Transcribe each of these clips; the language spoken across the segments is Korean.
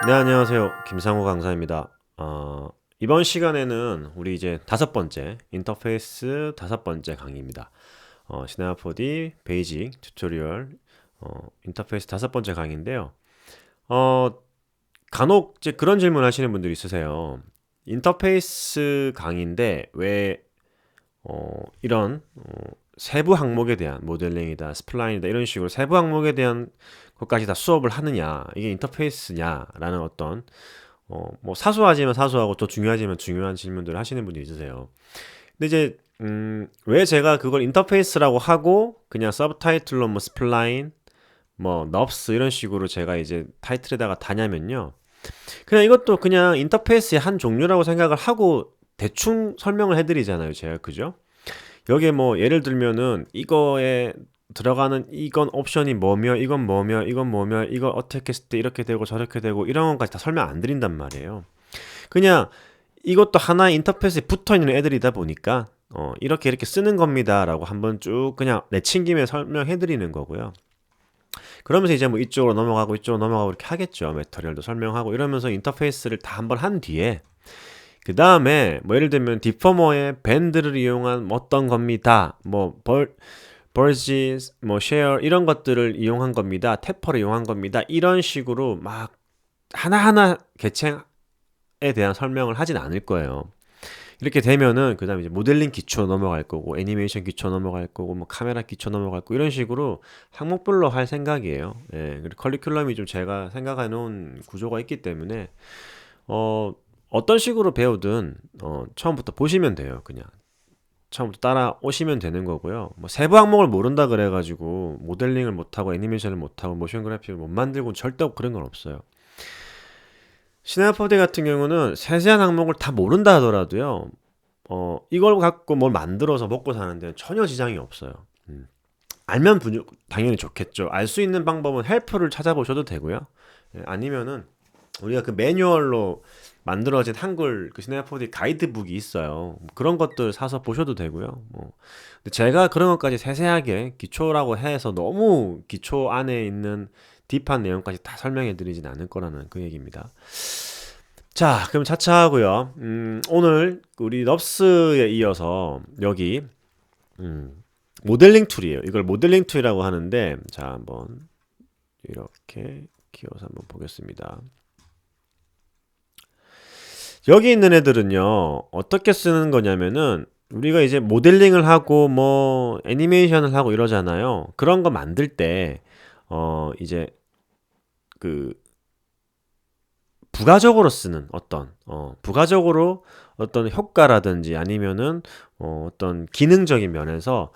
네, 안녕하세요. 김상호 강사입니다. 이번 시간에는 우리 이제 다섯 번째, 인터페이스 다섯 번째 강의입니다. 시나리오4D 베이직 튜토리얼, 인터페이스 다섯 번째 강의인데요. 어, 간혹 이제 그런 질문 하시는 분들이 있으세요. 인터페이스 강의인데 왜, 이런, 세부 항목에 대한 모델링이다, 스플라인이다, 이런 식으로 세부 항목에 대한 것까지 다 수업을 하느냐, 이게 인터페이스냐라는 어떤 뭐 사소하지만 사소하고 또 중요하지만 중요한 질문들을 하시는 분들이 있으세요. 근데 이제 왜 제가 그걸 인터페이스라고 하고 그냥 서브타이틀로 뭐 스플라인, 뭐 넙스 이런 식으로 제가 이제 타이틀에다가 다냐면요. 그냥 이것도 그냥 인터페이스의 한 종류라고 생각을 하고 대충 설명을 해드리잖아요, 제가. 그죠? 여기에 뭐 예를 들면은 이거에 들어가는 이건 옵션이 뭐며 이건 뭐며 이건 뭐며 이거 어떻게 했을 때 이렇게 되고 저렇게 되고 이런 것까지 다 설명 안 드린단 말이에요. 그냥 이것도 하나의 인터페이스에 붙어 있는 애들이다 보니까 이렇게 이렇게 쓰는 겁니다 라고 한번 쭉 그냥 내친김에 설명해 드리는 거고요. 그러면서 이제 뭐 이쪽으로 넘어가고 이쪽으로 넘어가고 이렇게 하겠죠. 메터리얼도 설명하고 이러면서 인터페이스를 다 한번 한 뒤에 그 다음에 뭐 예를 들면 디포머의 밴드를 이용한 어떤 겁니다. 뭐 버지스, 뭐 쉐어 이런 것들을 이용한 겁니다. 태퍼를 이용한 겁니다. 이런 식으로 막 하나하나 계층에 대한 설명을 하진 않을 거예요. 이렇게 되면은 그 다음에 이제 모델링 기초 넘어갈 거고 애니메이션 기초 넘어갈 거고 뭐 카메라 기초 넘어갈 거고 이런 식으로 항목별로 할 생각이에요. 예, 그리고 커리큘럼이 좀 제가 생각해 놓은 구조가 있기 때문에 어떤 식으로 배우든 처음부터 보시면 돼요. 그냥 처음부터 따라오시면 되는 거고요. 뭐 세부 항목을 모른다 그래가지고 모델링을 못하고 애니메이션을 못하고 모션 그래픽을 못 만들고 절대 그런 건 없어요. 시나리오4D 같은 경우는 세세한 항목을 다 모른다 하더라도요. 이걸 갖고 뭘 만들어서 먹고 사는데 전혀 지장이 없어요. 알면 당연히 좋겠죠. 알 수 있는 방법은 헬프를 찾아보셔도 되고요. 예, 아니면은 우리가 그 매뉴얼로 만들어진 한글 그 시나리오4D 가이드북이 있어요. 그런 것들 사서 보셔도 되고요. 뭐. 근데 제가 그런 것까지 세세하게 기초라고 해서 너무 기초 안에 있는 딥한 내용까지 다 설명해 드리진 않을 거라는 그 얘기입니다. 자, 그럼 차차 하고요. 오늘 우리 넙스에 이어서 여기 모델링 툴이에요. 이걸 모델링 툴이라고 하는데 자, 한번 이렇게 키워서 한번 보겠습니다. 여기 있는 애들은요, 어떻게 쓰는 거냐면은, 우리가 이제 모델링을 하고, 뭐, 애니메이션을 하고 이러잖아요. 그런 거 만들 때, 이제, 그, 부가적으로 쓰는 부가적으로 어떤 효과라든지 아니면은, 어떤 기능적인 면에서,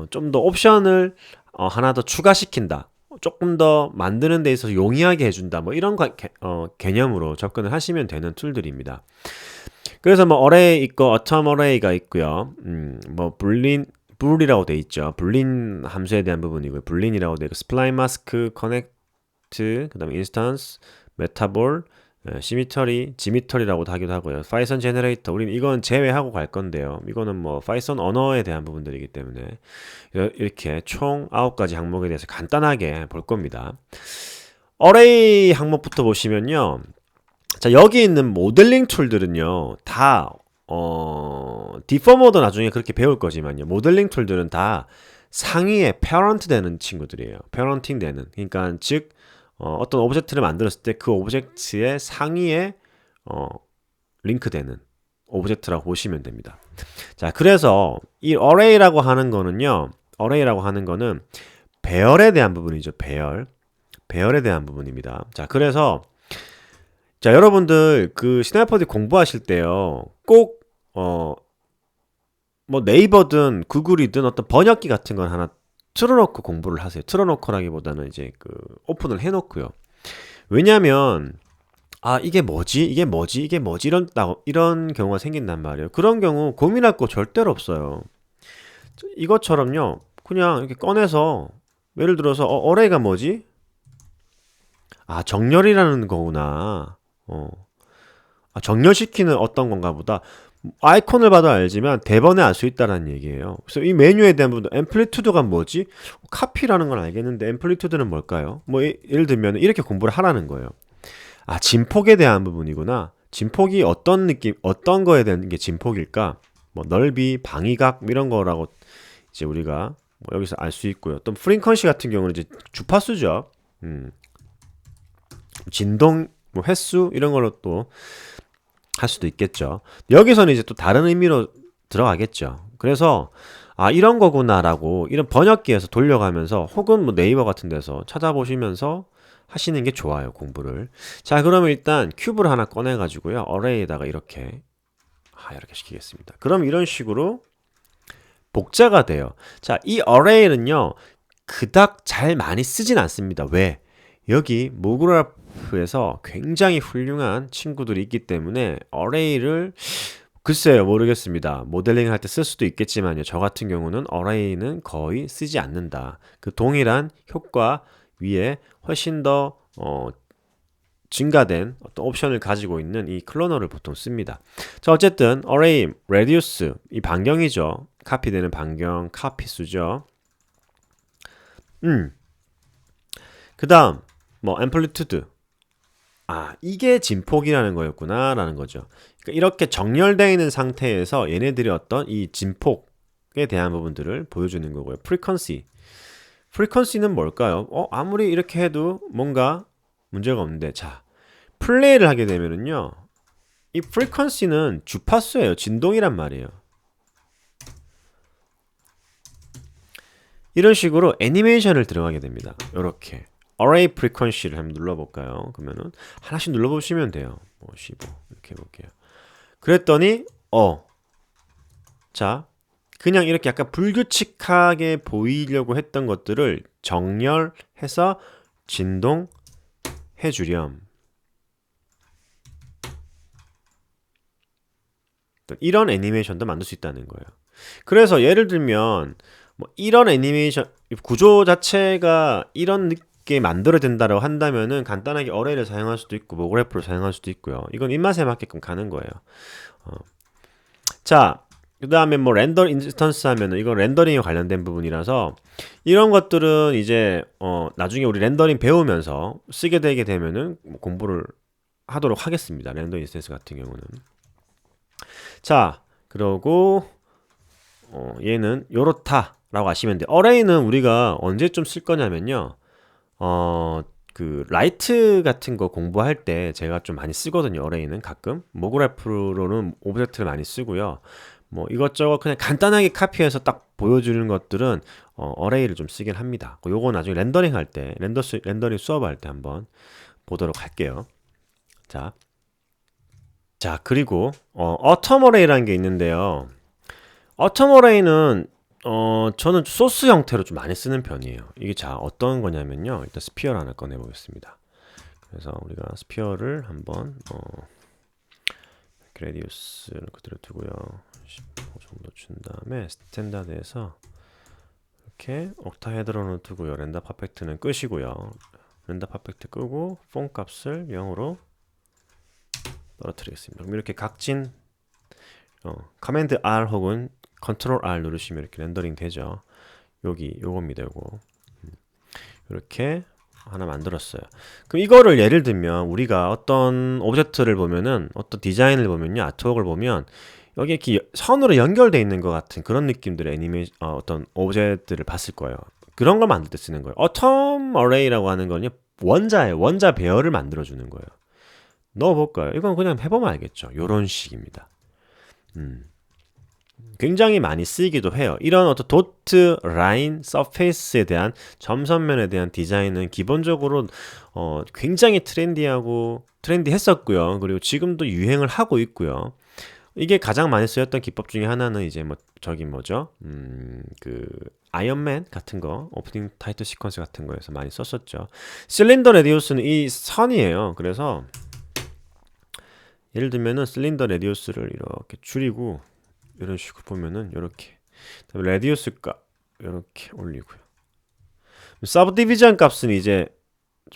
좀 더 옵션을 하나 더 추가시킨다. 조금 더 만드는 데 있어서 용이하게 해준다. 뭐 이런 개념으로 접근을 하시면 되는 툴들입니다. 그래서 뭐 어레이 있고 어텀 어레이가 있고요. 뭐 불이라고 돼 있죠. 불린 함수에 대한 부분이고요. 불린이라고 돼 있고 스플라인 마스크, 커넥트, 그다음에 인스턴스, 메타볼, 시미터리, 지미터리라고도 하기도 하고요. 파이썬 제너레이터, 우리는 이건 제외하고 갈 건데요. 이거는 뭐 파이썬 언어에 대한 부분들이기 때문에 이렇게 총 9가지 항목에 대해서 간단하게 볼 겁니다. 어레이 항목부터 보시면요. 자, 여기 있는 모델링 툴들은요. 다 디포머도 나중에 그렇게 배울 거지만요. 모델링 툴들은 다 상위에 페어런트 되는 친구들이에요. 페어런팅 되는. 그러니까 즉 어떤 오브젝트를 만들었을 때 그 오브젝트의 상위에 링크되는 오브젝트라고 보시면 됩니다. 자, 그래서 이 array라고 하는 거는요. array라고 하는 거는 배열에 대한 부분이죠. 배열에 대한 부분입니다. 자, 그래서 자, 여러분들 그 시나리오4D 공부하실 때요. 꼭 뭐 네이버든 구글이든 어떤 번역기 같은 건 하나 틀어놓고 공부를 하세요. 틀어놓고라기보다는 이제 그 오픈을 해놓고요. 왜냐면 이게 뭐지? 이게 뭐지? 이게 뭐지? 이런 경우가 생긴단 말이에요. 그런 경우 고민할 거 절대로 없어요. 이것처럼요. 그냥 이렇게 꺼내서 예를 들어서 어레이가 뭐지? 정렬이라는 거구나. 정렬시키는 어떤 건가 보다. 아이콘을 봐도 알지만 대번에 알 수 있다는 얘기예요. 그래서 이 메뉴에 대한 부분, 앰플리투드가 뭐지? 카피라는 건 알겠는데 앰플리투드는 뭘까요? 뭐 예를 들면 이렇게 공부를 하라는 거예요. 진폭에 대한 부분이구나. 진폭이 어떤 느낌, 어떤 거에 대한 게 진폭일까? 뭐 넓이, 방위각 이런 거라고 이제 우리가 뭐 여기서 알 수 있고요. 또 프리퀀시 같은 경우는 이제 주파수죠. 진동, 뭐 횟수 이런 걸로 또 할 수도 있겠죠. 여기서는 이제 또 다른 의미로 들어가겠죠. 그래서 이런 거구나라고 이런 번역기에서 돌려가면서 혹은 뭐 네이버 같은 데서 찾아보시면서 하시는 게 좋아요, 공부를. 자, 그러면 일단 큐브를 하나 꺼내 가지고요. 어레이에다가 이렇게 시키겠습니다. 그럼 이런 식으로 복제가 돼요. 자, 이 어레이는요. 그닥 잘 많이 쓰진 않습니다. 왜? 여기 모그라프에서 굉장히 훌륭한 친구들이 있기 때문에 어레이를 글쎄요, 모르겠습니다. 모델링 할 때 쓸 수도 있겠지만요. 저 같은 경우는 어레이는 거의 쓰지 않는다. 그 동일한 효과 위에 훨씬 더 증가된 어떤 옵션을 가지고 있는 이 클로너를 보통 씁니다. 자, 어쨌든 array, reduce 이 반경이죠. 카피되는 반경, 카피수죠. 그 다음 뭐 amplitude. 이게 진폭이라는 거였구나 라는 거죠. 그러니까 이렇게 정렬되어 있는 상태에서 얘네들이 어떤 이 진폭에 대한 부분들을 보여주는 거고요. frequency. frequency는 뭘까요? 아무리 이렇게 해도 뭔가 문제가 없는데, 자, 플레이를 하게 되면은요, 이 frequency는 주파수예요. 진동이란 말이에요. 이런 식으로 애니메이션을 들어가게 됩니다. 이렇게 array frequency를 한번 눌러볼까요? 그러면은 하나씩 눌러보시면 돼요. 15 이렇게 해볼게요. 그랬더니 자, 그냥 이렇게 약간 불규칙하게 보이려고 했던 것들을 정렬해서 진동해 주렴. 이런 애니메이션도 만들 수 있다는 거예요. 그래서 예를 들면 뭐 이런 애니메이션 구조 자체가 이런 게 만들어진다고 한다면은 간단하게 어레이를 사용할 수도 있고 모그래프를 사용할 수도 있고요. 이건 입맛에 맞게끔 가는 거예요. 자, 그 다음에 뭐 렌더 인스턴스 하면은 이건 렌더링에 관련된 부분이라서 이런 것들은 이제 나중에 우리 렌더링 배우면서 쓰게 되게 되면은 뭐 공부를 하도록 하겠습니다. 렌더 인스턴스 같은 경우는. 자, 그러고 얘는 요렇다라고 아시면 돼요. 어레이는 우리가 언제쯤 쓸 거냐면요. 그 라이트 같은 거 공부할 때 제가 좀 많이 쓰거든요. 어레이는 가끔 모그래프로는 오브젝트를 많이 쓰고요. 뭐 이것저것 그냥 간단하게 카피해서 딱 보여주는 것들은 어레이를 좀 쓰긴 합니다. 요거 나중에 렌더링 할 때 렌더링 수업할 때 한번 보도록 할게요. 자, 그리고 어텀 어레이라는 게 있는데요. 어텀 어레이는 저는 소스 형태로 좀 많이 쓰는 편이에요. 이게 자 어떤 거냐면요. 일단 스피어를 하나 꺼내 보겠습니다. 그래서 우리가 스피어를 한번 레디우스를 그대로 두고요. 15 정도 준 다음에 스탠다드에서 이렇게 옥타 헤드로는 두고요. 렌더 퍼펙트는 끄시고요. 렌더 퍼펙트 끄고 폰 값을 0으로 떨어뜨리겠습니다. 그럼 이렇게 각진 커맨드 R 혹은 컨트롤 R 누르시면 이렇게 렌더링 되죠. 요겁니다. 요거. 이렇게 하나 만들었어요. 그럼 이거를 예를 들면 우리가 어떤 오브젝트를 보면은 어떤 디자인을 보면요. 아트웍을 보면 여기 이렇게 선으로 연결되어 있는 것 같은 그런 느낌들의 어떤 오브젝트를 봤을 거예요. 그런 걸 만들 때 쓰는 거예요. 어텀 어레이라고 하는 건요. 원자 배열을 만들어 주는 거예요. 넣어볼까요? 이건 그냥 해보면 알겠죠. 요런 식입니다. 굉장히 많이 쓰이기도 해요. 이런 어떤 도트, 라인, 서페이스에 대한 점선면에 대한 디자인은 기본적으로 굉장히 트렌디했었고요. 그리고 지금도 유행을 하고 있고요. 이게 가장 많이 쓰였던 기법 중에 하나는 이제 뭐 저기 뭐죠? 그 아이언맨 같은 거, 오프닝 타이틀 시퀀스 같은 거에서 많이 썼었죠. 실린더 레디우스는 이 선이에요. 그래서 예를 들면은 실린더 레디우스를 이렇게 줄이고 이런 식으로 보면은 이렇게 레디우스 값 이렇게 올리고요. 서브 디비전 값은 이제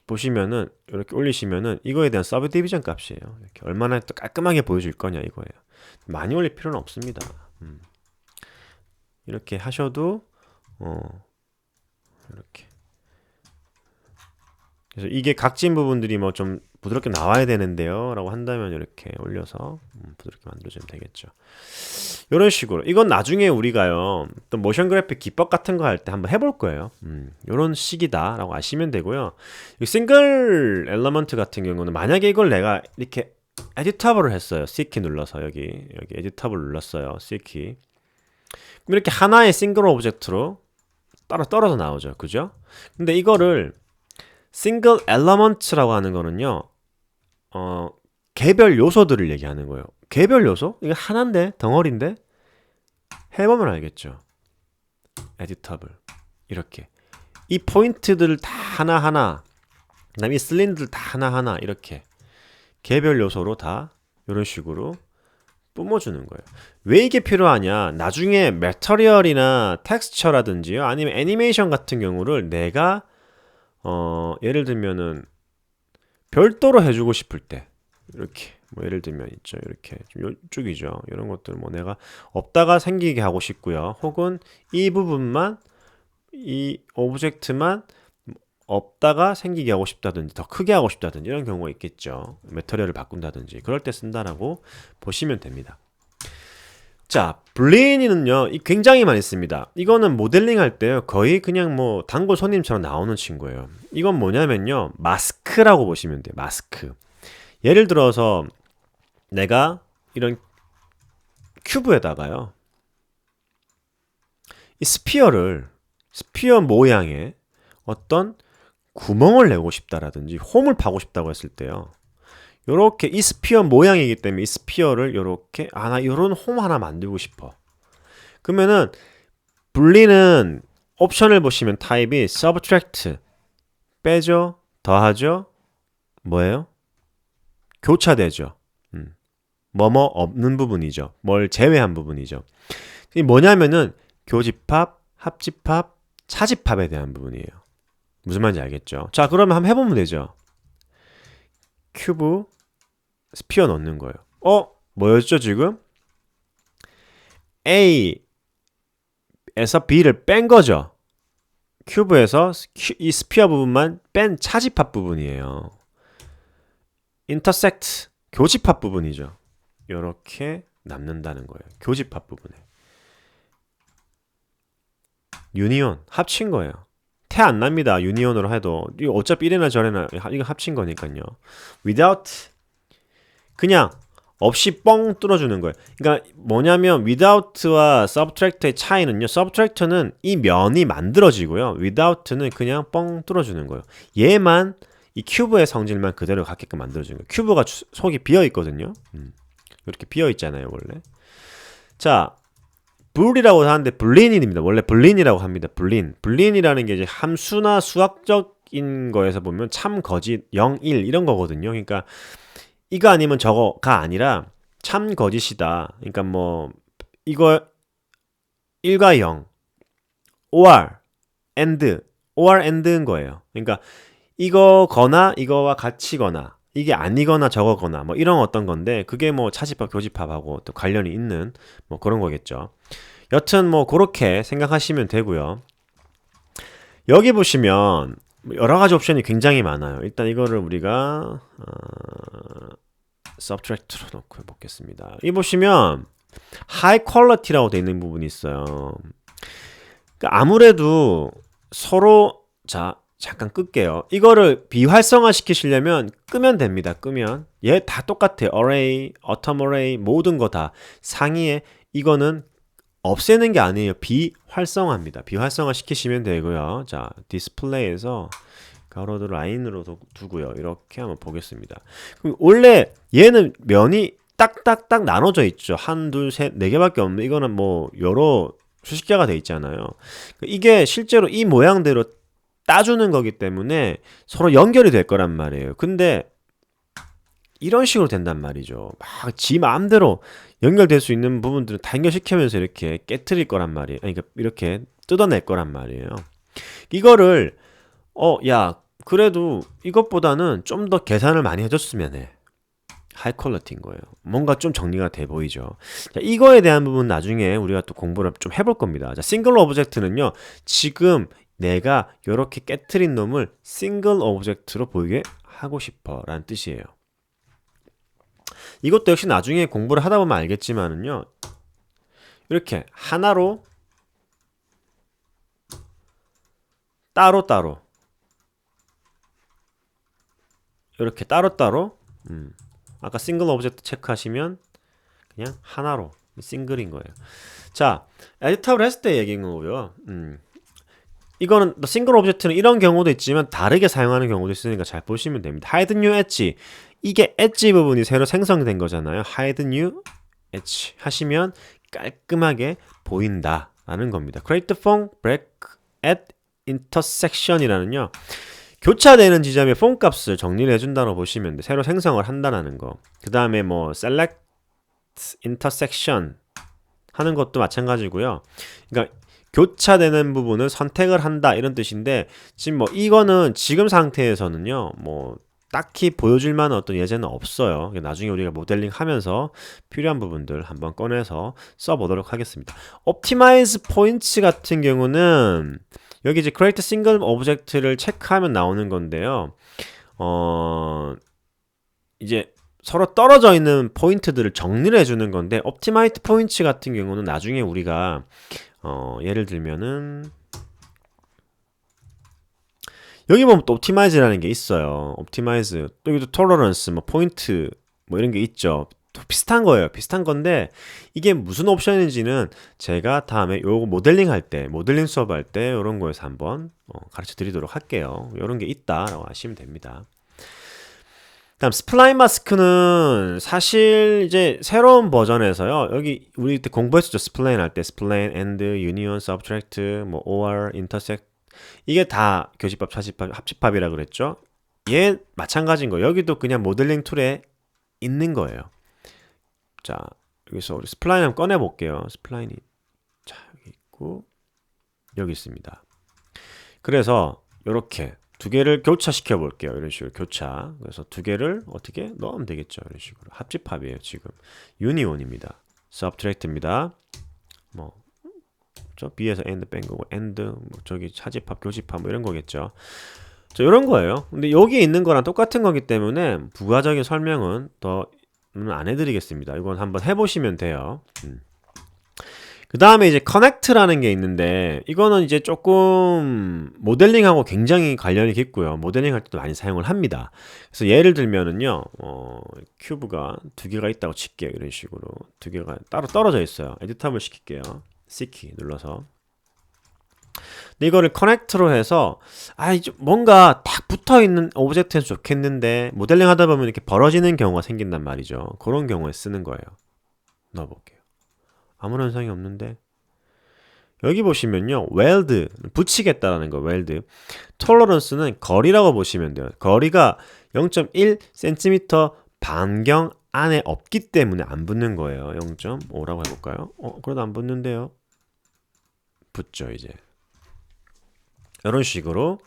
보시면은 이렇게 올리시면은 이거에 대한 서브 디비전 값이에요. 이렇게 얼마나 또 깔끔하게 보여줄 거냐 이거예요. 많이 올릴 필요는 없습니다. 이렇게 하셔도 이렇게 그래서 이게 각진 부분들이 뭐 좀 부드럽게 나와야 되는데요 라고 한다면 이렇게 올려서 부드럽게 만들어주면 되겠죠. 이런 식으로 이건 나중에 우리가요 또 모션 그래픽 기법 같은 거 할 때 한번 해볼 거예요. 이런 식이다 라고 아시면 되고요. 이 싱글 엘러먼트 같은 경우는 만약에 이걸 내가 이렇게 에디터블을 했어요. C키 눌러서 여기 에디터블 눌렀어요. C키. 그럼 이렇게 하나의 싱글 오브젝트로 따로 떨어져 나오죠. 그죠? 근데 이거를 싱글 엘러먼트라고 하는 거는요 개별 요소들을 얘기하는 거예요. 개별 요소? 이거 하나인데 덩어리인데 해보면 알겠죠. 에디터블 이렇게 이 포인트들을 다 하나하나 그 다음에 이 슬린들 다 하나하나 이렇게 개별 요소로 다 이런 식으로 뿜어주는 거예요. 왜 이게 필요하냐? 나중에 매터리얼이나 텍스처라든지요 아니면 애니메이션 같은 경우를 내가 예를 들면은 별도로 해주고 싶을 때 이렇게 뭐 예를 들면 있죠. 이렇게 좀 이쪽이죠. 이런 것들 뭐 내가 없다가 생기게 하고 싶고요. 혹은 이 부분만 이 오브젝트만 없다가 생기게 하고 싶다든지 더 크게 하고 싶다든지 이런 경우가 있겠죠. 매터리얼을 바꾼다든지 그럴 때 쓴다라고 보시면 됩니다. 자, 블레인이는요 굉장히 많이 씁니다. 이거는 모델링 할 때요 거의 그냥 뭐 단골 손님처럼 나오는 친구예요. 이건 뭐냐면요 마스크라고 보시면 돼요. 마스크. 예를 들어서 내가 이런 큐브에다가요 이 스피어 모양의 어떤 구멍을 내고 싶다라든지 홈을 파고 싶다고 했을 때요 요렇게 이 스피어 모양이기 때문에 이 스피어를 요렇게 나 요런 홈 하나 만들고 싶어. 그러면은 분리는 옵션을 보시면 타입이 subtract 빼죠 더하죠 뭐예요? 교차되죠. 뭐뭐 없는 부분이죠. 뭘 제외한 부분이죠. 이게 뭐냐면은 교집합, 합집합, 차집합에 대한 부분이에요. 무슨 말인지 알겠죠? 자, 그러면 한번 해보면 되죠. 큐브 스피어 넣는 거예요. 뭐였죠 지금? A에서 B를 뺀 거죠. 큐브에서 이 스피어 부분만 뺀 차집합 부분이에요. intersect 교집합 부분이죠. 이렇게 남는다는 거예요. 교집합 부분에. 유니온 합친 거예요. 태 안 납니다. 유니온으로 해도 이거 어차피 이래나 저래나 이거 합친 거니까요. without 그냥 없이 뻥 뚫어주는 거예요. 그러니까 뭐냐면 without와 subtract의 차이는요. subtract는 이 면이 만들어지고요. without는 그냥 뻥 뚫어주는 거예요. 얘만 이 큐브의 성질만 그대로 갖게끔 만들어주는 거예요. 큐브가 속이 비어있거든요. 이렇게 비어있잖아요 원래. 자, 불이라고 하는데 블린입니다. 원래 블린이라고 합니다. 블린이라는 게 이제 함수나 수학적인 거에서 보면 참, 거짓, 0, 1 이런 거거든요. 그러니까 이거 아니면 저거가 아니라 참 거짓이다. 그러니까 뭐 이거 1과 0 or and인 거예요. 그러니까 이거거나 이거와 같이거나 이게 아니거나 저거거나 뭐 이런 어떤 건데 그게 뭐 차집합, 교집합하고 또 관련이 있는 뭐 그런 거겠죠. 여튼 뭐 그렇게 생각하시면 되고요. 여기 보시면 여러 가지 옵션이 굉장히 많아요. 일단 이거를 우리가 subtract로 놓고 해보겠습니다. 이 보시면 high quality라고 되어 있는 부분이 있어요. 그러니까 아무래도 서로 잠깐 끌게요. 이거를 비활성화 시키시려면 끄면 됩니다. 끄면 얘 다 똑같아요. array, atom array 모든 거 다 상위에 이거는 없애는 게 아니에요. 비활성화입니다. 비활성화 시키시면 되고요. 자, 디스플레이에서 가로도 라인으로 두고요. 이렇게 한번 보겠습니다. 그럼 원래 얘는 면이 딱딱딱 나눠져 있죠. 한, 둘, 셋, 네 개밖에 없는 이거는 뭐 여러 수십 개가 돼 있잖아요. 이게 실제로 이 모양대로 따주는 거기 때문에 서로 연결이 될 거란 말이에요. 근데 이런 식으로 된단 말이죠. 막 지 마음대로 연결될 수 있는 부분들을 다 연결시키면서 이렇게 깨트릴 거란 말이에요. 그러니까 이렇게 뜯어낼 거란 말이에요. 이거를 야 그래도 이것보다는 좀 더 계산을 많이 해줬으면 해. 하이 퀄리티인 거예요. 뭔가 좀 정리가 돼 보이죠. 자, 이거에 대한 부분 나중에 우리가 또 공부를 좀 해볼 겁니다. 자, 싱글 오브젝트는요. 지금 내가 이렇게 깨트린 놈을 싱글 오브젝트로 보이게 하고 싶어 라는 뜻이에요. 이것도 역시 나중에 공부를 하다 보면 알겠지만은요, 이렇게 하나로 따로따로 이렇게 따로따로 아까 싱글 오브젝트 체크하시면 그냥 하나로 싱글인 거예요. 자, 에디터블 했을 때 얘기인 거고요. 이거는 싱글 오브젝트는 이런 경우도 있지만 다르게 사용하는 경우도 있으니까 잘 보시면 됩니다. hide new edge, 이게 엣지 부분이 새로 생성된 거잖아요. hide new edge 하시면 깔끔하게 보인다 라는 겁니다. create phone break at intersection이라는요, 교차되는 지점의 폰 값을 정리를 해준다고 보시면 돼. 새로 생성을 한다는 거. 그 다음에 뭐 select intersection 하는 것도 마찬가지고요. 그러니까 교차되는 부분을 선택을 한다 이런 뜻인데, 지금 뭐 이거는 지금 상태에서는요, 뭐 딱히 보여줄 만한 어떤 예제는 없어요. 나중에 우리가 모델링 하면서 필요한 부분들 한번 꺼내서 써보도록 하겠습니다. optimize points 같은 경우는 여기 이제 create single object를 체크하면 나오는 건데요. 이제 서로 떨어져 있는 포인트들을 정리를 해주는 건데, optimized points 같은 경우는 나중에 우리가 예를 들면은 여기 보면 또 optimize라는 게 있어요. optimize, 또 여기도 tolerance, 뭐 포인트 뭐 이런 게 있죠. 비슷한 거예요. 비슷한 건데 이게 무슨 옵션인지는 제가 다음에 요거 모델링 할 때, 모델링 수업 할 때 이런 거에서 한번 가르쳐 드리도록 할게요. 이런 게 있다라고 하시면 됩니다. 다음 스플라인 마스크는 사실 이제 새로운 버전에서요, 여기 우리 그때 공부했었죠. 스플레인 할 때 스플레인, AND, 유니온, 서브트랙트, 뭐 OR, 인터섹트, 이게 다 교집합, 차집합, 합집합이라 그랬죠. 얘 마찬가지인 거예요. 여기도 그냥 모델링 툴에 있는 거예요. 자, 여기서 우리 스플라인 한번 꺼내 볼게요. 스플라인이 자, 여기 있고 여기 있습니다. 그래서 이렇게 두 개를 교차시켜 볼게요. 이런 식으로 교차. 그래서 두 개를 어떻게 넣으면 되겠죠. 이런 식으로 합집합이에요. 지금 유니온입니다. 서브트랙트입니다. 뭐 저 B에서 AND 뺀 거고, AND 뭐 저기 차집합, 교집합 뭐 이런 거겠죠. 자, 이런 거예요. 근데 여기 있는 거랑 똑같은 거기 때문에 부가적인 설명은 더 안 해드리겠습니다. 이건 한번 해보시면 돼요. 그 다음에 이제 connect라는 게 있는데, 이거는 이제 조금 모델링하고 굉장히 관련이 깊고요. 모델링 할 때도 많이 사용을 합니다. 그래서 예를 들면은요, 큐브가 두 개가 있다고 칠게요. 이런 식으로 두 개가 따로 떨어져 있어요. 에디터블 시킬게요. C키 눌러서. 근데 이거를 커넥트로 해서 이제 뭔가 딱 붙어있는 오브젝트에서 좋겠는데 모델링 하다 보면 이렇게 벌어지는 경우가 생긴단 말이죠. 그런 경우에 쓰는 거예요. 넣어볼게요. 아무런 현상이 없는데, 여기 보시면요, weld, 붙이겠다라는 거, weld. tolerance는 거리라고 보시면 돼요. 거리가 0.1cm 반경 안에 없기 때문에 안 붙는 거예요. 0.5라고 해볼까요? 그래도 안 붙는데요. 붙죠, 이제. 이런 식으로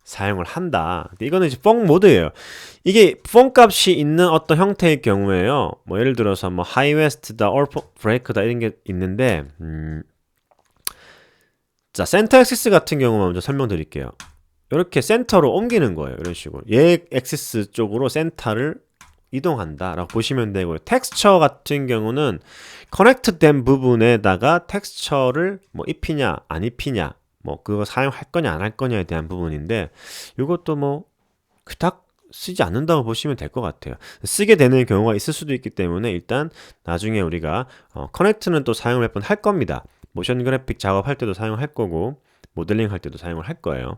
사용을 한다. 이거는 이제 펑 모드예요. 이게 펑 값이 있는 어떤 형태의 경우에요, 뭐 예를 들어서 뭐 하이웨스트다, 올 브레이크다 이런 게 있는데, 자, 센터 엑시스 같은 경우만 먼저 설명드릴게요. 이렇게 센터로 옮기는 거예요. 이런 식으로 얘 엑시스 쪽으로 센터를 이동한다 라고 보시면 되고요. 텍스처 같은 경우는 커넥트 된 부분에다가 텍스처를 뭐 입히냐 안 입히냐, 뭐 그거 사용할 거냐 안 할 거냐에 대한 부분인데, 이것도 뭐 그닥 쓰지 않는다고 보시면 될 것 같아요. 쓰게 되는 경우가 있을 수도 있기 때문에 일단 나중에 우리가 커넥트는 또 사용을 몇 번 할 겁니다. 모션 그래픽 작업할 때도 사용할 거고 모델링 할 때도 사용을 할 거예요.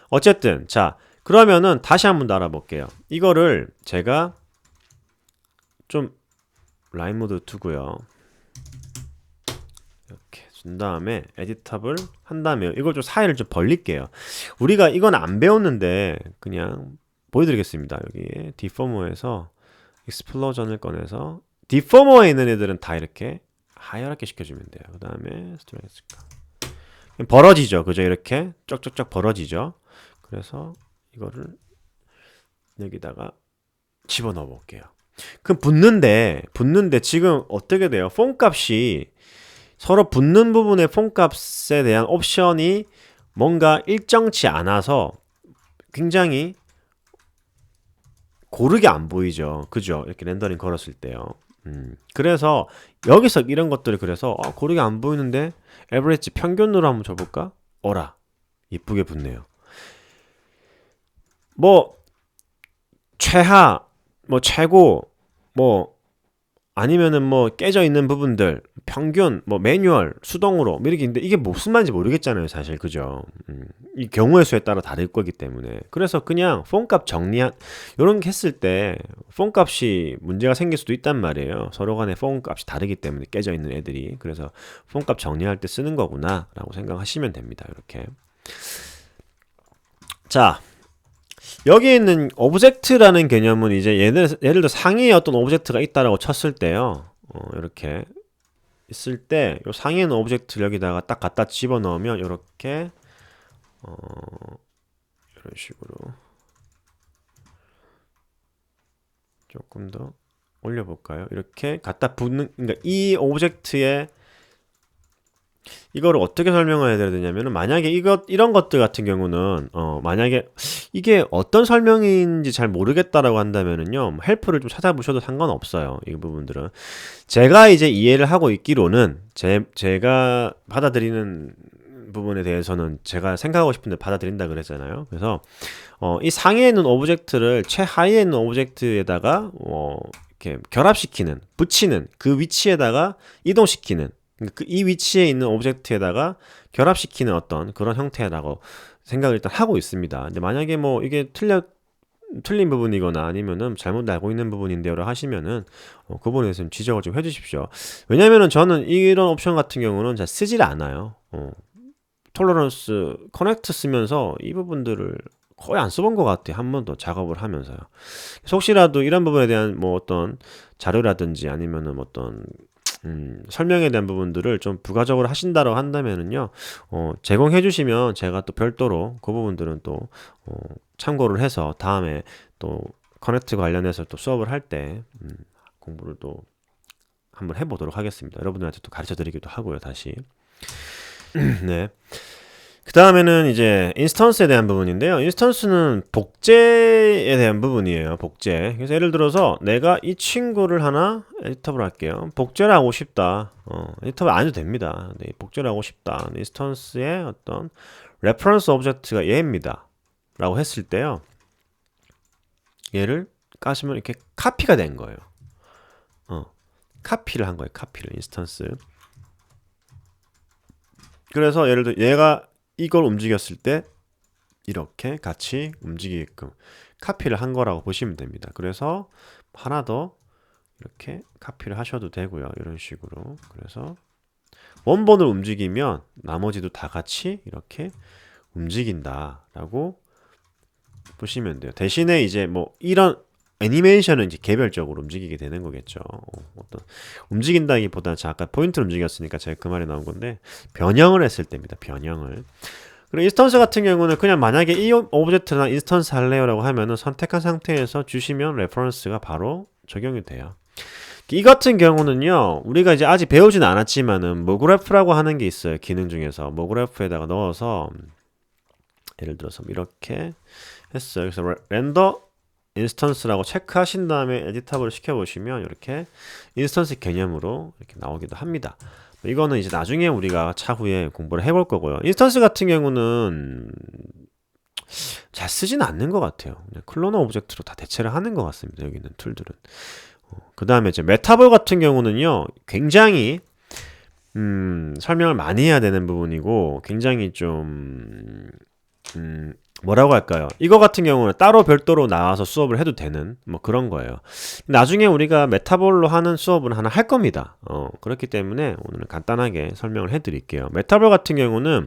어쨌든 자, 그러면은 다시 한번 더 알아볼게요. 이거를 제가 좀 라인 모드 두고요. 이렇게 준 다음에 에디터블 한 다음에 이걸 좀 사이를 좀 벌릴게요. 우리가 이건 안 배웠는데 그냥 보여드리겠습니다. 여기 디포머에서 익스플로전을 꺼내서, 디포머에 있는 애들은 다 이렇게 하얗게 시켜주면 돼요. 그 다음에 스트레스가 벌어지죠. 그죠? 이렇게 쩍쩍쩍 벌어지죠. 그래서 이거를 여기다가 집어넣어 볼게요. 그럼 붙는데 지금 어떻게 돼요? 폰 값이 서로 붙는 부분의 폰 값에 대한 옵션이 뭔가 일정치 않아서 굉장히 고르게 안 보이죠. 그죠? 이렇게 렌더링 걸었을 때요. 그래서 여기서 이런 것들을 그래서 고르게 안 보이는데 에버리지 평균으로 한번 줘볼까? 어라 이쁘게 붙네요. 뭐 최하 뭐 최고 뭐 아니면은 뭐 깨져 있는 부분들 평균 뭐 매뉴얼 수동으로 뭐 이렇게 있는데 이게 무슨 말인지 모르겠잖아요 사실 그죠. 이 경우의 수에 따라 다를 거기 때문에 그래서 그냥 폰값 정리한 요런 게 했을 때 폰값이 문제가 생길 수도 있단 말이에요. 서로 간에 폰값이 다르기 때문에 깨져 있는 애들이 그래서 폰값 정리할 때 쓰는 거구나 라고 생각하시면 됩니다. 이렇게 자 여기 있는 오브젝트라는 개념은 이제 예를 들어 상위에 어떤 오브젝트가 있다라고 쳤을 때요. 이렇게 있을 때 요 상위에 있는 오브젝트를 여기다가 딱 갖다 집어넣으면 이렇게 이런 식으로 조금 더 올려볼까요? 이렇게 갖다 붙는 그러니까 이 오브젝트에 이거를 어떻게 설명을 해야 되냐면은 만약에 이런 것들 같은 경우는 만약에 이게 어떤 설명인지 잘 모르겠다라고 한다면은요 헬프를 좀 찾아보셔도 상관없어요. 이 부분들은 제가 이제 이해를 하고 있기로는 제가 받아들이는 부분에 대해서는 제가 생각하고 싶은데 받아들인다 그랬잖아요. 그래서 이 상위에 있는 오브젝트를 최하위에 있는 오브젝트에다가 이렇게 결합시키는 붙이는 그 위치에다가 이동시키는 이 위치에 있는 오브젝트에다가 결합시키는 어떤 그런 형태라고 생각을 일단 하고 있습니다. 근데 만약에 뭐 이게 틀린 부분이거나 아니면은 잘못 알고 있는 부분인데요를 하시면은 그 부분에 대해서 지적을 좀 해주십시오. 왜냐면은 저는 이런 옵션 같은 경우는 잘 쓰질 않아요. 톨러런스 커넥트 쓰면서 이 부분들을 거의 안 써본 것 같아요. 한 번도 작업을 하면서요. 혹시라도 이런 부분에 대한 뭐 어떤 자료라든지 아니면은 어떤 설명에 대한 부분들을 좀 부가적으로 하신다고 한다면은요, 제공해 주시면 제가 또 별도로 그 부분들은 또, 참고를 해서 다음에 또 커넥트 관련해서 또 수업을 할 때, 공부를 또 한번 해보도록 하겠습니다. 여러분들한테 또 가르쳐 드리기도 하고요, 다시. 네. 그 다음에는 이제 인스턴스에 대한 부분인데요. 인스턴스는 복제에 대한 부분이에요. 복제. 그래서 예를 들어서 내가 이 친구를 하나 에디터블 할게요. 복제를 하고 싶다. 에디터블 안 해도 됩니다. 네, 복제를 하고 싶다. 인스턴스의 어떤 레퍼런스 오브젝트가 얘입니다. 라고 했을 때요. 얘를 까시면 이렇게 카피가 된 거예요. 카피를 한 거예요. 카피를 인스턴스. 그래서 예를 들어 얘가 이걸 움직였을 때 이렇게 같이 움직이게끔 카피를 한 거라고 보시면 됩니다. 그래서 하나 더 이렇게 카피를 하셔도 되고요. 이런 식으로. 그래서 원본을 움직이면 나머지도 다 같이 이렇게 움직인다라고 보시면 돼요. 대신에 이제 뭐 이런 애니메이션은 이제 개별적으로 움직이게 되는 거겠죠. 어떤 움직인다기보다는 아까 포인트를 움직였으니까 제가 그 말이 나온 건데 변형을 했을 때입니다. 변형을. 그리고 인스턴스 같은 경우는 그냥 만약에 이 오브젝트나 인스턴스 할래요라고 하면은 선택한 상태에서 주시면 레퍼런스가 바로 적용이 돼요. 이 같은 경우는요, 우리가 이제 아직 배우진 않았지만은 모그래프라고 하는 게 있어요. 기능 중에서 모그래프에다가 넣어서 예를 들어서 이렇게 했어요. 그래서 렌더 인스턴스라고 체크하신 다음에 에디터블을 시켜보시면 이렇게 인스턴스 개념으로 이렇게 나오기도 합니다. 이거는 이제 나중에 우리가 차후에 공부를 해볼 거고요. 인스턴스 같은 경우는 잘 쓰진 않는 것 같아요. 그냥 클로너 오브젝트로 다 대체를 하는 것 같습니다. 여기 있는 툴들은. 그 다음에 이제 메타볼 같은 경우는요, 굉장히 설명을 많이 해야 되는 부분이고, 굉장히 좀 뭐라고 할까요? 이거 같은 경우는 따로 별도로 나와서 수업을 해도 되는 뭐 그런 거예요. 나중에 우리가 메타볼로 하는 수업은 하나 할 겁니다. 그렇기 때문에 오늘은 간단하게 설명을 해드릴게요. 메타볼 같은 경우는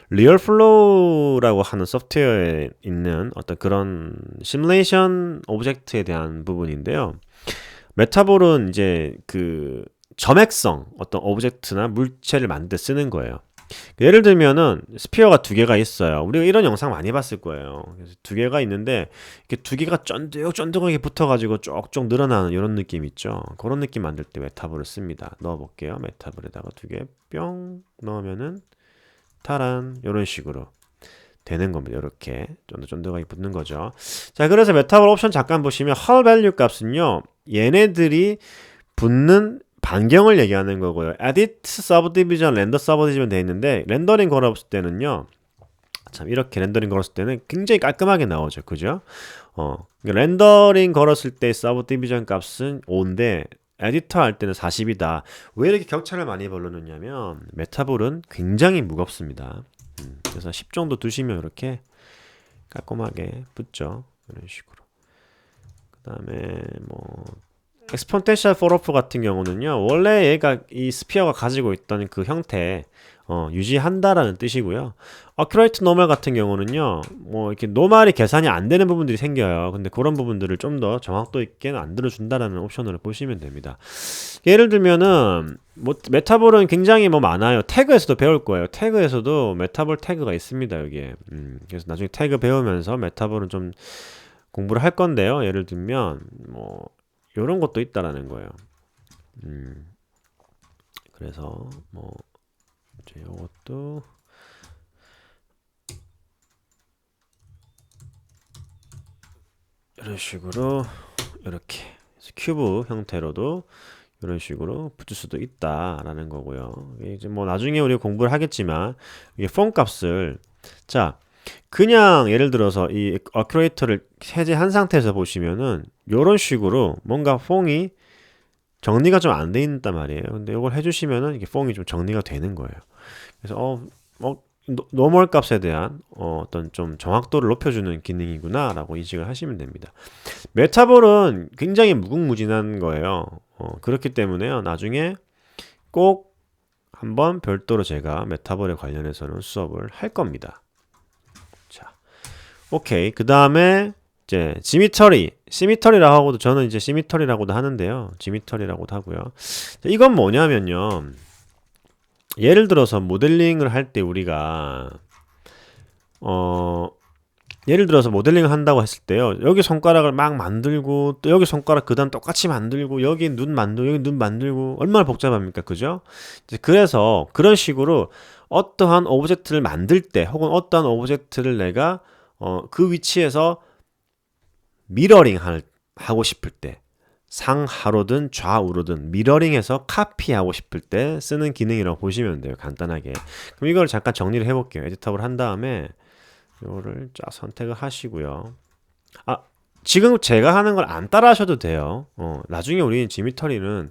리얼플로우라고 하는 소프트웨어에 있는 어떤 그런 시뮬레이션 오브젝트에 대한 부분인데요. 메타볼은 이제 그 점액성 어떤 오브젝트나 물체를 만들 때 쓰는 거예요. 예를 들면은 스피어가 두 개가 있어요. 우리가 이런 영상 많이 봤을 거예요. 그래서 두 개가 있는데 이렇게 두 개가 쫀득쫀득하게 붙어가지고 쪽쪽 늘어나는 이런 느낌 있죠. 그런 느낌 만들 때 메타볼을 씁니다. 넣어볼게요. 메타볼에다가 두 개 뿅 넣으면은 타란 이런 식으로 되는 겁니다. 이렇게 쫀득쫀득하게 붙는 거죠. 자, 그래서 메타볼 옵션 잠깐 보시면 헐 밸류 값은요, 얘네들이 붙는 반경을 얘기하는 거고요. edit subdivision, render subdivision 돼 있는데 렌더링 걸었을 때는요, 참 이렇게 렌더링 걸었을 때는 굉장히 깔끔하게 나오죠. 그죠? 렌더링 걸었을 때 subdivision 값은 5인데 에디터 할 때는 40이다. 왜 이렇게 격차를 많이 벌르느냐면 메타볼은 굉장히 무겁습니다. 그래서 10 정도 두시면 이렇게 깔끔하게 붙죠. 이런 식으로. 그 다음에 뭐 엑스폰텐셜 폴오프 같은 경우는요, 원래 얘가 이 스피어가 가지고 있던 그 형태 유지한다라는 뜻이고요. 어큐레이트 노멀 같은 경우는요, 뭐 이렇게 노멀이 계산이 안 되는 부분들이 생겨요. 근데 그런 부분들을 좀 더 정확도 있게 만들어준다라는 옵션으로 보시면 됩니다. 예를 들면은 뭐 메타볼은 굉장히 뭐 많아요. 태그에서도 배울 거예요. 태그에서도 메타볼 태그가 있습니다. 여기에. 그래서 나중에 태그 배우면서 메타볼은 좀 공부를 할 건데요. 예를 들면 뭐 요런 것도 있다라는 거예요. 그래서 뭐 이제 요것도 이런 식으로 이렇게 큐브 형태로도 이런 식으로 붙일 수도 있다라는 거고요. 이제 뭐 나중에 우리 공부를 하겠지만 이게 폼 값을, 자, 그냥 예를 들어서 이 어큐레이터를 해제한 상태에서 보시면은 이런 식으로 뭔가 폼이 정리가 좀 안 돼 있단 말이에요. 근데 이걸 해주시면은 이게 폼이 좀 정리가 되는 거예요. 그래서 노멀 값에 대한 어떤 좀 정확도를 높여주는 기능이구나 라고 인식을 하시면 됩니다. 메타볼은 굉장히 무궁무진한 거예요. 그렇기 때문에요, 나중에 꼭 한번 별도로 제가 메타볼에 관련해서는 수업을 할 겁니다. 자, 오케이. 그 다음에 이제 시미터리라고 하고도, 저는 이제 시미터리라고도 하는데요, 지미터리라고도 하고요. 자, 이건 뭐냐면요, 예를 들어서 모델링을 할 때 우리가 예를 들어서 모델링을 한다고 했을 때요, 여기 손가락을 막 만들고 또 여기 손가락 그다음 똑같이 만들고 여기 눈 만들고 여기 눈 만들고 얼마나 복잡합니까? 그죠? 이제 그래서 그런 식으로 어떠한 오브젝트를 만들 때 혹은 어떠한 오브젝트를 내가 그 위치에서 미러링 하고 싶을 때, 상하로든 좌우로든 미러링해서 카피하고 싶을 때 쓰는 기능이라고 보시면 돼요. 간단하게. 그럼 이걸 잠깐 정리를 해볼게요. 에디터블 한 다음에 이거를 쫙 선택을 하시고요. 지금 제가 하는 걸 안 따라 하셔도 돼요. 나중에 우리 지미터리는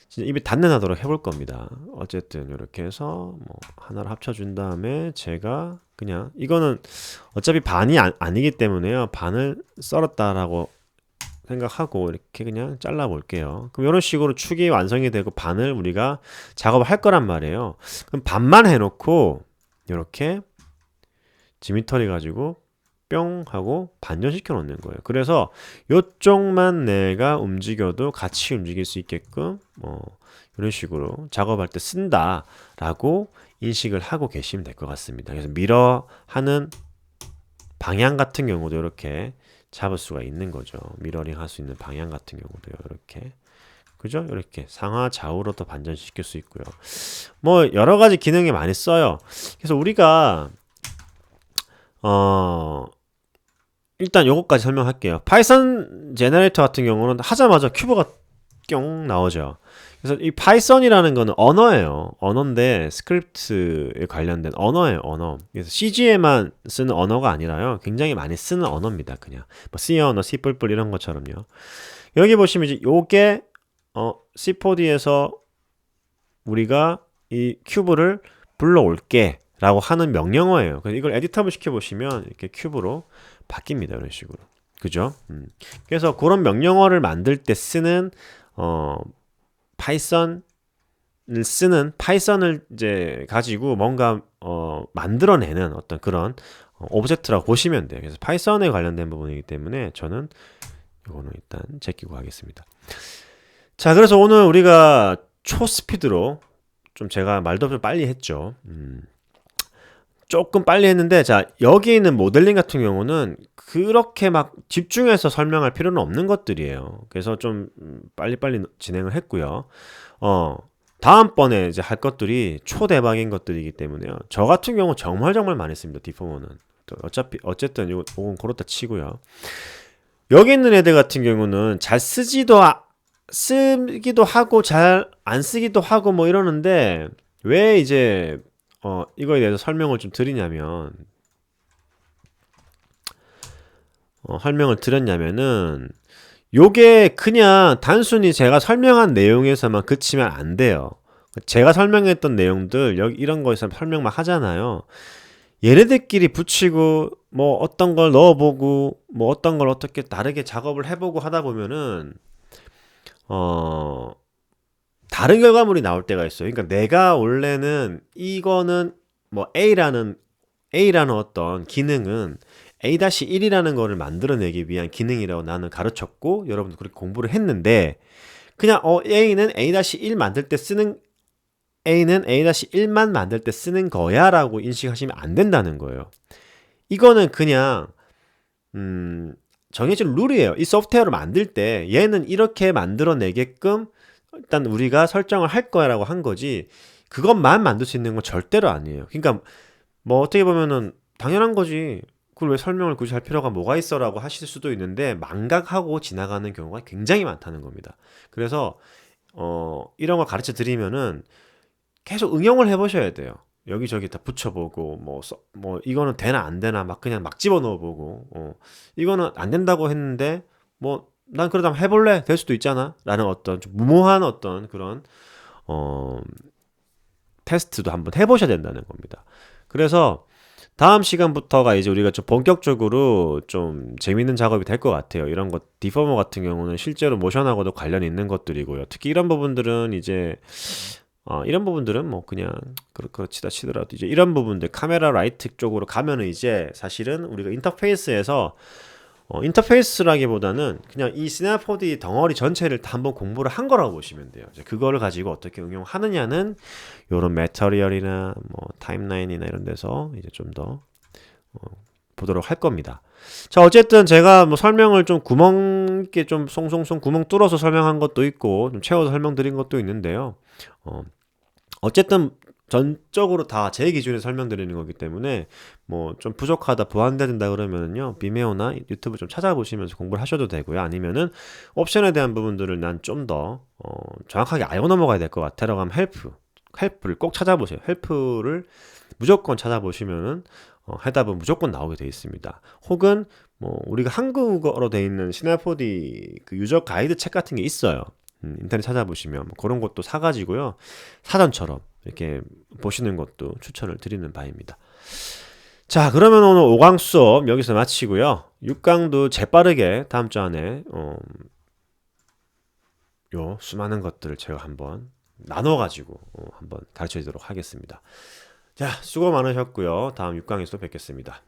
진짜 입에 닿는 하도록 해볼 겁니다. 어쨌든 이렇게 해서 뭐 하나를 합쳐준 다음에 제가 그냥 이거는 어차피 반이 아니기 때문에요, 반을 썰었다라고 생각하고 이렇게 그냥 잘라 볼게요. 그럼 이런 식으로 축이 완성이 되고 반을 우리가 작업을 할 거란 말이에요. 그럼 반만 해놓고 이렇게 지미터리 가지고 뿅 하고 반전시켜 놓는 거예요. 그래서 이쪽만 내가 움직여도 같이 움직일 수 있게끔 이런 식으로 작업할 때 쓴다라고 인식을 하고 계시면 될 것 같습니다. 그래서 미러 하는 방향 같은 경우도 이렇게 잡을 수가 있는 거죠. 미러링 할 수 있는 방향 같은 경우도요, 이렇게. 그죠? 이렇게 상하 좌우로도 반전시킬 수 있고요. 뭐 여러 가지 기능이 많이 써요. 그래서 우리가 일단 요거까지 설명할게요. 파이썬 제너레이터 같은 경우는 하자마자 큐브가 뿅 나오죠. 그래서 이 파이썬이라는 거는 언어예요. 언어인데 스크립트에 관련된 언어예요, 언어. 그래서 CG에만 쓰는 언어가 아니라요, 굉장히 많이 쓰는 언어입니다. 그냥 뭐 C 언어, C++ 이런 것처럼요. 여기 보시면 이제 요게 C4D에서 우리가 이 큐브를 불러올게 라고 하는 명령어예요. 그래서 이걸 에디터블 시켜보시면 이렇게 큐브로 바뀝니다. 이런 식으로. 그죠? 그래서 그런 명령어를 만들 때 쓰는 파이썬을 이제 가지고 뭔가 만들어내는 어떤 그런 오브젝트라고 보시면 돼요. 그래서 파이썬에 관련된 부분이기 때문에 저는 이거는 일단 제끼고 하겠습니다. 자, 그래서 오늘 우리가 초스피드로 좀 제가 말도 좀 빨리 했죠. 조금 빨리 했는데, 자, 여기 있는 모델링 같은 경우는 그렇게 막 집중해서 설명할 필요는 없는 것들이에요. 그래서 좀 빨리빨리 진행을 했고요. 다음번에 이제 할 것들이 초대박인 것들이기 때문에요. 저 같은 경우 정말 많이 씁니다, 디포머는. 어쨌든 이건 그렇다 치고요. 여기 있는 애들 같은 경우는 잘 쓰기도 하고 잘 안 쓰기도 하고 뭐 이러는데 왜 이제 이거에 대해서 설명을 좀 드리냐면 설명을 드렸냐면은 요게 그냥 단순히 제가 설명한 내용에서만 그치면 안 돼요. 제가 설명했던 내용들 여기 이런 거에서 설명만 하잖아요. 얘네들끼리 붙이고 뭐 어떤 걸 넣어보고 뭐 어떤 걸 어떻게 다르게 작업을 해보고 하다 보면은 다른 결과물이 나올 때가 있어요. 그러니까 내가 원래는 이거는 뭐 A라는 어떤 기능은 A-1이라는 거를 만들어내기 위한 기능이라고 나는 가르쳤고 여러분도 그렇게 공부를 했는데 그냥 A는 A-1 만들 때 쓰는 A는 A-1만 만들 때 쓰는 거야 라고 인식하시면 안 된다는 거예요. 이거는 그냥 정해진 룰이에요. 이 소프트웨어를 만들 때 얘는 이렇게 만들어내게끔 일단 우리가 설정을 할 거야 라고 한 거지 그것만 만들 수 있는 건 절대로 아니에요. 그러니까 뭐 어떻게 보면은 당연한 거지. 그걸 왜 설명을 굳이 할 필요가 뭐가 있어 라고 하실 수도 있는데 망각하고 지나가는 경우가 굉장히 많다는 겁니다. 그래서 이런 걸 가르쳐 드리면은 계속 응용을 해보셔야 돼요. 여기저기 다 붙여보고 뭐 이거는 되나 안 되나 막 그냥 막 집어넣어 보고 이거는 안 된다고 했는데 뭐 난 그러다 해볼래 될 수도 있잖아 라는 어떤 좀 무모한 어떤 그런 어 테스트도 한번 해보셔야 된다는 겁니다. 그래서 다음 시간부터가 이제 우리가 좀 본격적으로 좀 재밌는 작업이 될 것 같아요. 이런 것 디포머 같은 경우는 실제로 모션하고도 관련이 있는 것들이고요. 특히 이런 부분들은 이제 이런 부분들은 뭐 그냥 그렇다 치더라도 이제 이런 부분들 카메라 라이트 쪽으로 가면은 이제 사실은 우리가 인터페이스에서 인터페이스라기보다는 그냥 이 시나포디 덩어리 전체를 다 한번 공부를 한 거라고 보시면 돼요. 이제 그거를 가지고 어떻게 응용하느냐는 요런 매터리얼이나 뭐 타임라인이나 이런 데서 이제 좀 더 보도록 할 겁니다. 자, 어쨌든 제가 뭐 설명을 좀 구멍 있게 좀 송송송 구멍 뚫어서 설명한 것도 있고 좀 채워서 설명드린 것도 있는데요. 어쨌든 전적으로 다 제 기준에 설명드리는 거기 때문에 뭐 좀 부족하다 보완돼야 된다 그러면은요 비메오나 유튜브 좀 찾아보시면서 공부를 하셔도 되고요. 아니면은 옵션에 대한 부분들을 난 좀 더 정확하게 알고 넘어가야 될 것 같아라고 하면 헬프를 꼭 찾아보세요. 헬프를 무조건 찾아보시면은 해답은 무조건 나오게 되어 있습니다. 혹은 뭐 우리가 한국어로 되어 있는 시나포디 그 유저 가이드 책 같은 게 있어요. 인터넷 찾아보시면 뭐 그런 것도 사가지고요 사전처럼 이렇게 보시는 것도 추천을 드리는 바입니다. 자, 그러면 오늘 5강 수업 여기서 마치고요. 6강도 재빠르게 다음 주 안에 요 수많은 것들을 제가 한번 나눠가지고 한번 가르쳐 드리도록 하겠습니다. 자, 수고 많으셨고요. 다음 6강에서 또 뵙겠습니다.